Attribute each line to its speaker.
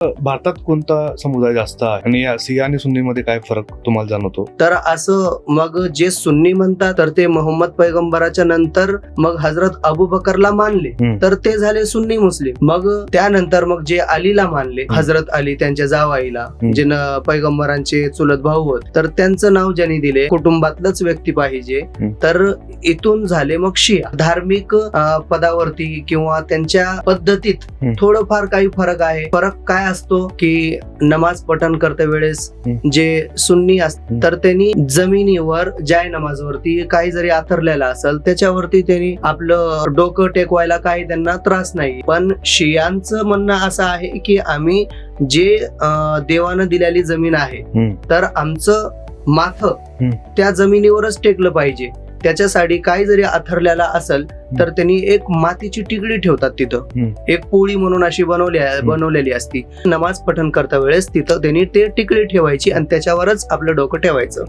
Speaker 1: भारतात कोणता समुदाय जास्त आहे आणि या शिया आणि सुन्नीमध्ये काय फरक तुम्हाला जाणवतो?
Speaker 2: तर असं मग जे सुन्नी म्हणतात तर ते मोहम्मद पैगंबराच्या नंतर मग हजरत अबू बकरला मानले, तर ते झाले सुन्नी मुस्लिम. मग त्यानंतर मग जे अलीला मानले, हजरत अली त्यांच्या जावाईला, जे पैगंबरांचे चुलत भाऊ होत, तर त्यांचं नाव ज्यांनी दिले कुटुंबातलंच व्यक्ती पाहिजे, तर इथून झाले मग शिया. धार्मिक पदावरती किंवा त्यांच्या पद्धतीत थोडंफार काही फरक आहे. फरक काय असतो की नमाज पठण करते वेळेस जे सुन्नी असतात तर त्यांनी जमिनीवर जाय नमाजवरती काही जरी आथरलेला असेल त्याच्यावरती त्यांनी आपलं डोकं टेकवायला काही त्यांना त्रास नाही. पण शियांचं म्हणणं असं आहे की आम्ही जे देवानं दिलेली जमीन आहे तर आमचं माथं त्या जमिनीवरच टेकलं पाहिजे. त्याच्यासाठी काही जरी आथरलेला असेल तर त्यांनी एक मातीची टिकडी ठेवतात तिथं, एक पोळी म्हणून अशी बनवलेली असती. नमाज पठण करता वेळेस तिथं त्यांनी ते टिकडी ठेवायची आणि त्याच्यावरच आपलं डोकं ठेवायचं.